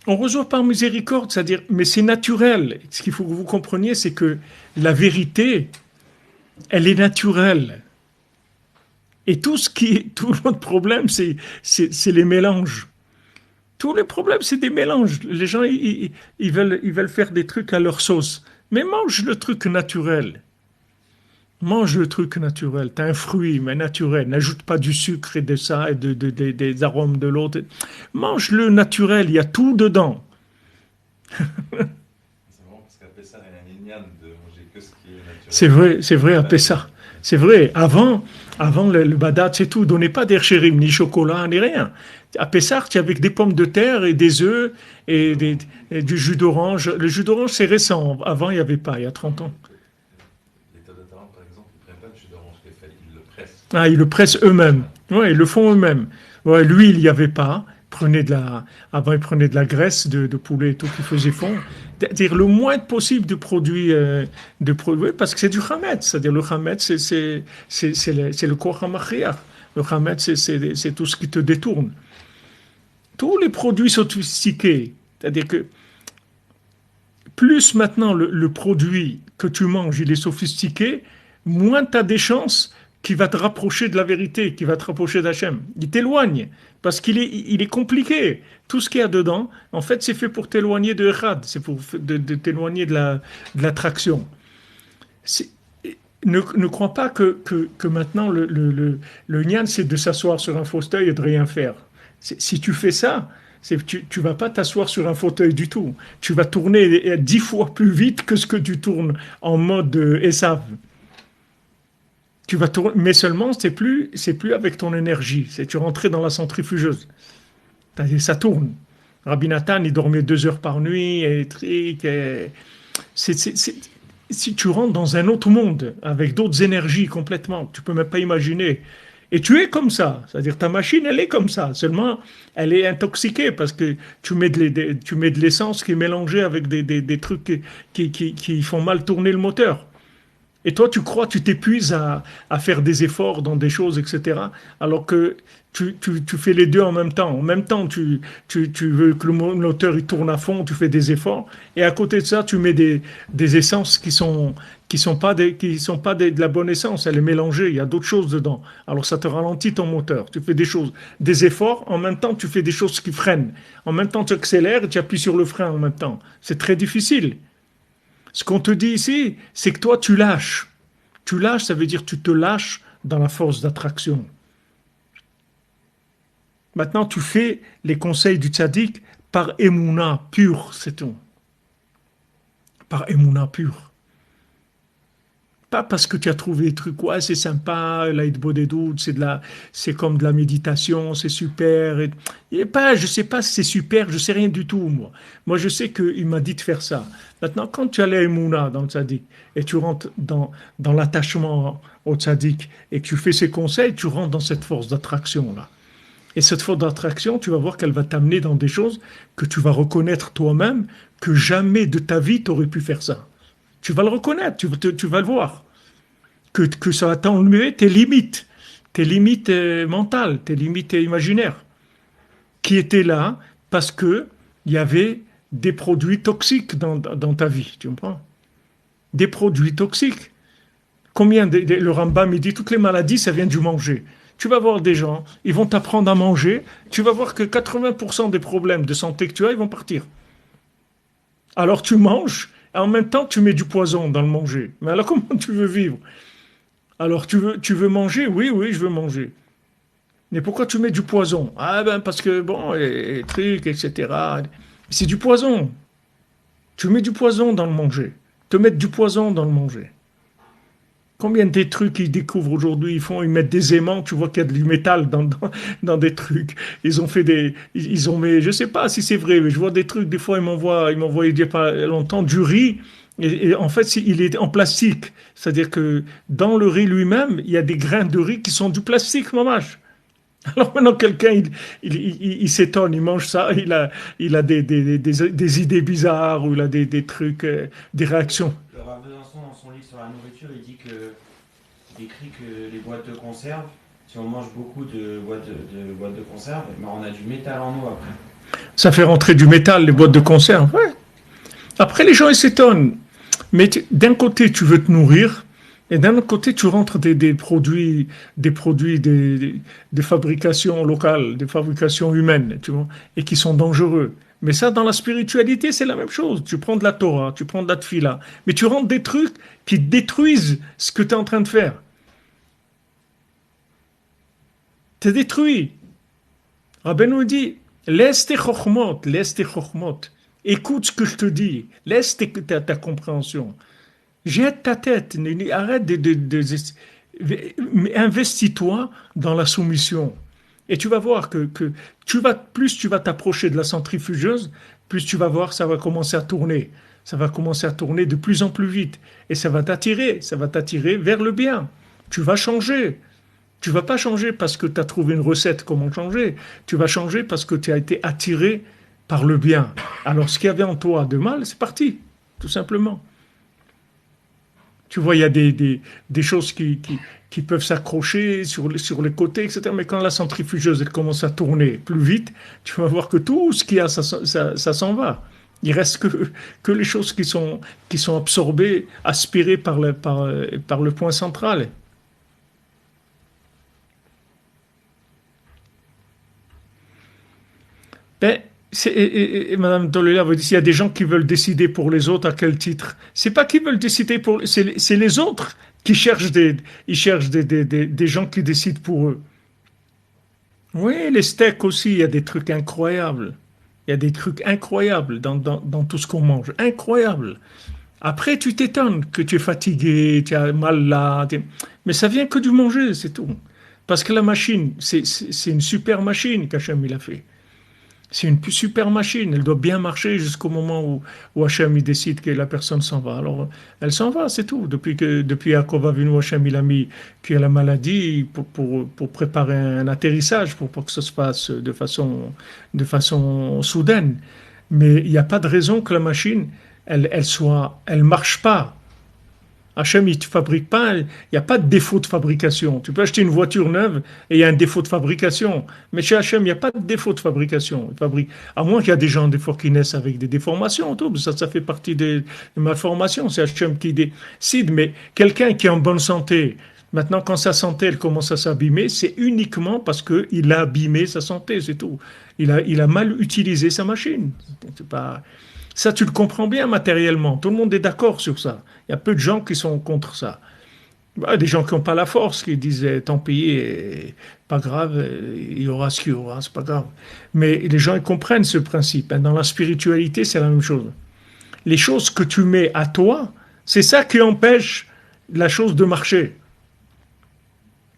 On reçoit par miséricorde, c'est-à-dire, mais c'est naturel. Ce qu'il faut que vous compreniez, c'est que la vérité, elle est naturelle. Et tout notre problème, c'est les mélanges. Tous les problèmes, c'est des mélanges. Les gens, ils veulent faire des trucs à leur sauce. Mais mange le truc naturel. Mange le truc naturel. T'as un fruit, mais naturel. N'ajoute pas du sucre et de ça et des arômes de l'autre. Mange le naturel. Il y a tout dedans. C'est marrant parce qu'après ça, il y a un ignan de manger que ce qui est naturel. C'est vrai, à Pessah. C'est vrai. Avant le badat, c'est tout. Donnez pas des chérim, ni chocolat, ni rien. À Pessah, tu avec des pommes de terre et des œufs et du jus d'orange. Le jus d'orange, c'est récent. Avant, il n'y avait pas, il y a 30 ans. Les Todotarans, par exemple, ils ne prennent pas de jus d'orange, ils le pressent. Ah, ils le pressent eux-mêmes. Ouais, ils le font eux-mêmes. Ouais, l'huile, il n'y avait pas. Avant, ils prenaient de la graisse de poulet et tout qu'ils faisaient fondre. C'est-à-dire le moins possible de produits parce que c'est du chametz. C'est-à-dire le chametz, c'est le korach hamachriach. Le chametz, c'est tout ce qui te détourne. Tous les produits sophistiqués, c'est-à-dire que plus maintenant le produit que tu manges, il est sophistiqué, moins tu as des chances qu'il va te rapprocher de la vérité, qu'il va te rapprocher d'Hachem. Il t'éloigne, parce il est compliqué. Tout ce qu'il y a dedans, en fait, c'est fait pour t'éloigner de Echad, c'est pour de t'éloigner de l'attraction. C'est- ne crois pas que maintenant le nian, c'est de s'asseoir sur un fauteuil et de rien faire. Si tu fais ça, tu vas pas t'asseoir sur un fauteuil du tout. Tu vas tourner 10 fois plus vite que ce que tu tournes en mode Esav. Tu vas tourner, mais seulement c'est plus avec ton énergie. C'est tu rentrais dans la centrifugeuse. Ça tourne. Rabbi Nathan, il dormait 2 heures par nuit et truc. Si tu rentres dans un autre monde avec d'autres énergies complètement, tu peux même pas imaginer. Et tu es comme ça, c'est-à-dire ta machine, elle est comme ça. Seulement, elle est intoxiquée parce que tu mets de l'essence qui est mélangée avec des trucs qui font mal tourner le moteur. Et toi, tu crois, tu t'épuises à faire des efforts dans des choses, etc. Alors que tu fais les deux en même temps. En même temps, tu veux que le moteur il tourne à fond, tu fais des efforts. Et à côté de ça, tu mets des essences qui sont pas de la bonne essence. Elle est mélangée. Il y a d'autres choses dedans. Alors ça te ralentit ton moteur. Tu fais des efforts. En même temps, tu fais des choses qui freinent. En même temps, tu accélères et tu appuies sur le frein en même temps. C'est très difficile. Ce qu'on te dit ici, c'est que toi, tu lâches. Tu lâches, ça veut dire tu te lâches dans la force d'attraction. Maintenant, tu fais les conseils du tzaddik par émouna pure, c'est tout. Par émouna pure. Pas parce que tu as trouvé des trucs, ouais, c'est sympa, l'aide des doutes, c'est comme de la méditation, c'est super. Et pas, je sais pas si c'est super, je sais rien du tout, moi. Moi, je sais qu'il m'a dit de faire ça. Maintenant, quand tu as l'Emouna dans le tzaddik et tu rentres dans l'attachement au tzaddik et que tu fais ses conseils, tu rentres dans cette force d'attraction-là. Et cette force d'attraction, tu vas voir qu'elle va t'amener dans des choses que tu vas reconnaître toi-même que jamais de ta vie tu aurais pu faire ça. Tu vas le reconnaître, tu vas le voir. Que ça va t'enlever tes limites mentales, tes limites imaginaires, qui étaient là parce que il y avait des produits toxiques dans ta vie, tu comprends? Des produits toxiques. Le Rambam, il dit toutes les maladies, ça vient du manger. Tu vas voir des gens, ils vont t'apprendre à manger, tu vas voir que 80% des problèmes de santé que tu as, ils vont partir. Alors tu manges, et en même temps tu mets du poison dans le manger. Mais alors comment tu veux vivre? Alors tu veux manger? Oui, oui, je veux manger. Mais pourquoi tu mets du poison? Ah ben parce que bon, et trucs, etc. C'est du poison. Tu mets du poison dans le manger. Te mettre du poison dans le manger. Combien de trucs qu'ils découvrent aujourd'hui, ils mettent des aimants, tu vois qu'il y a du métal dans des trucs. Ils ont mis, je sais pas si c'est vrai, mais je vois des trucs, des fois ils m'envoient il y a pas longtemps du riz, et en fait il est en plastique. C'est-à-dire que dans le riz lui-même, il y a des grains de riz qui sont du plastique, mamache. Alors maintenant quelqu'un, il s'étonne, il mange ça, il a des idées bizarres, ou il a des trucs, des réactions. Le Rav Besançon, dans son livre sur la nourriture, il décrit que les boîtes de conserve, si on mange beaucoup de boîtes de conserve, ben on a du métal en eau après. Ça fait rentrer du métal, les boîtes de conserve. Ouais. Après, les gens, ils s'étonnent. Mais d'un côté, tu veux te nourrir, et d'un autre côté, tu rentres des fabrications locales, des fabrications humaines, tu vois, et qui sont dangereux. Mais ça, dans la spiritualité, c'est la même chose. Tu prends de la Torah, tu prends de la Tfila, mais tu rentres des trucs qui détruisent ce que tu es en train de faire. Tu es détruit. Rabbi nous dit, laisse tes chokhmot, laisse tes chokhmot. Écoute ce que je te dis. Laisse ta compréhension. Jette ta tête. Arrête investis-toi dans la soumission. Et tu vas voir que plus tu vas t'approcher de la centrifugeuse, plus tu vas voir ça va commencer à tourner. Ça va commencer à tourner de plus en plus vite. Et ça va t'attirer vers le bien. Tu vas changer. Tu vas pas changer parce que tu as trouvé une recette comment changer. Tu vas changer parce que tu as été attiré par le bien. Alors ce qu'il y avait en toi de mal, c'est parti, tout simplement. Tu vois, il y a des choses qui peuvent s'accrocher sur les côtés, etc. Mais quand la centrifugeuse elle commence à tourner plus vite, tu vas voir que tout ce qu'il y a, ça s'en va. Il reste que les choses qui sont absorbées, aspirées par le point central. Ben, et Madame Tolela vous dit s'il y a des gens qui veulent décider pour les autres, à quel titre? C'est pas qu'ils veulent décider pour, c'est les autres qui cherchent ils cherchent des gens qui décident pour eux. Oui, les steaks aussi, il y a des trucs incroyables. Il y a des trucs incroyables dans tout ce qu'on mange. Incroyable. Après, tu t'étonnes que tu es fatigué, tu as mal là. Mais ça vient que du manger, c'est tout. Parce que la machine, c'est une super machine qu'Hachem il a fait. C'est une super machine, elle doit bien marcher jusqu'au moment où Hachem il décide que la personne s'en va. Alors, elle s'en va, c'est tout. Depuis Yaakov Avinu, Hachem il a mis qu'il y a la maladie pour préparer un atterrissage, pour que ça se passe de façon soudaine. Mais il n'y a pas de raison que la machine, elle marche pas. Hachem, il ne fabrique pas, il n'y a pas de défaut de fabrication. Tu peux acheter une voiture neuve et il y a un défaut de fabrication. Mais chez Hachem, il n'y a pas de défaut de fabrication. Il fabrique, à moins qu'il y a des gens des fois qui naissent avec des déformations. Tout. Ça fait partie de ma formation. C'est Hachem qui décide. Mais quelqu'un qui est en bonne santé, maintenant, quand sa santé elle commence à s'abîmer, c'est uniquement parce qu'il a abîmé sa santé, c'est tout. Il a mal utilisé sa machine. C'est pas... Ça, tu le comprends bien matériellement. Tout le monde est d'accord sur ça. Il y a peu de gens qui sont contre ça. Des gens qui n'ont pas la force, qui disent tant pis, pas grave, il y aura ce qu'il y aura, c'est pas grave. Mais les gens ils comprennent ce principe. Dans la spiritualité, c'est la même chose. Les choses que tu mets à toi, c'est ça qui empêche la chose de marcher.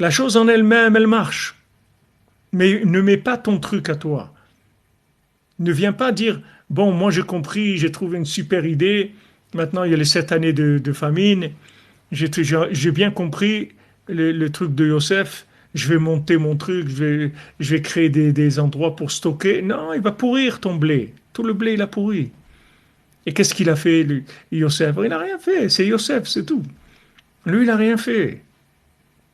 La chose en elle-même, elle marche. Mais ne mets pas ton truc à toi. Ne viens pas dire, bon, moi j'ai compris, j'ai trouvé une super idée, maintenant il y a les 7 années de famine, j'ai bien compris le truc de Yosef, je vais monter mon truc, je vais créer des endroits pour stocker. Non, il va pourrir ton blé. Tout le blé, il a pourri. Et qu'est-ce qu'il a fait, Yosef? Il n'a rien fait, c'est Yosef, c'est tout. Lui, il n'a rien fait.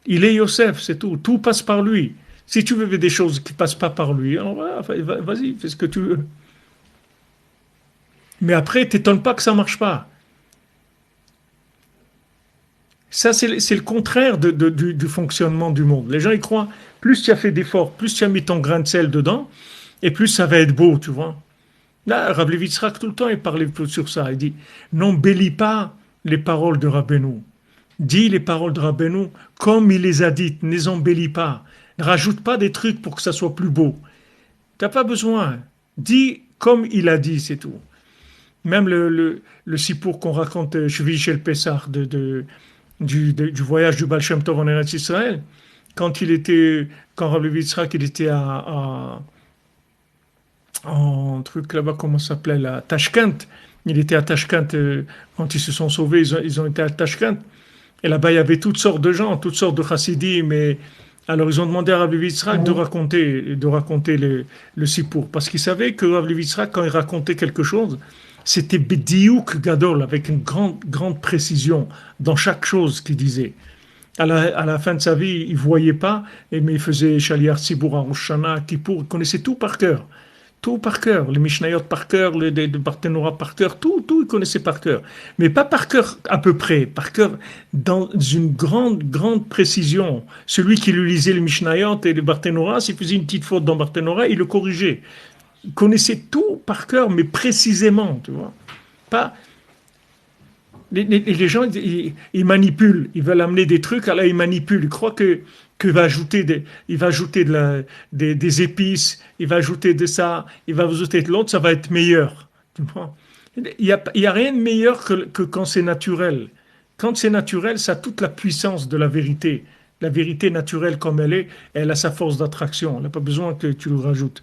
Il est Yosef, c'est tout. Tout passe par lui. Si tu veux des choses qui ne passent pas par lui, alors voilà, vas-y, fais ce que tu veux. Mais après, t'étonnes pas que ça ne marche pas. Ça, c'est le contraire du fonctionnement du monde. Les gens, ils croient, plus tu as fait d'efforts, plus tu as mis ton grain de sel dedans, et plus ça va être beau, tu vois. Là, Rav Levi Yitzhak, tout le temps, il parlait sur ça. Il dit, n'embellis pas les paroles de Rabbeinu. Dis les paroles de Rabbeinu comme il les a dites, ne les embellis pas. Ne rajoute pas des trucs pour que ça soit plus beau. Tu n'as pas besoin. Dis comme il a dit, c'est tout. Même le sipour qu'on raconte chez le Pessah du voyage du Baal Shem Tov en Eretz Israël, quand Rabbi Yitzhak il était en truc là-bas, comment ça s'appelait, à Tashkent. Il était à Tashkent quand ils se sont sauvés, ils ont été à Tashkent. Et là-bas, il y avait toutes sortes de gens, toutes sortes de chassidim. Mais alors, ils ont demandé à Rabbi Yitzhak de raconter le sipour. Parce qu'ils savaient que Rabbi Yitzhak, quand il racontait quelque chose, c'était Bidiouk Gadol, avec une grande précision dans chaque chose qu'il disait. À la fin de sa vie, il ne voyait pas, mais il faisait Shaliar Sibour, Rosh Hashanah, Kippour, il connaissait tout par cœur. Tout par cœur, les Mishnayot par cœur, les Barthénora par cœur, tout il connaissait par cœur. Mais pas par cœur à peu près, par cœur dans une grande précision. Celui qui lui lisait les Mishnayot et les Barthénora, s'il faisait une petite faute dans Barthénora, il le corrigeait. Il connaissait tout par cœur, mais précisément, tu vois. Pas, les gens, ils manipulent, ils veulent amener des trucs, alors ils manipulent, ils croient que va ajouter il va ajouter des épices, il va ajouter de ça, il va ajouter de l'autre, ça va être meilleur. Tu vois. Il y a rien de meilleur que quand c'est naturel. Quand c'est naturel, ça a toute la puissance de la vérité. La vérité naturelle comme elle est, elle a sa force d'attraction. Elle n'a pas besoin que tu le rajoutes.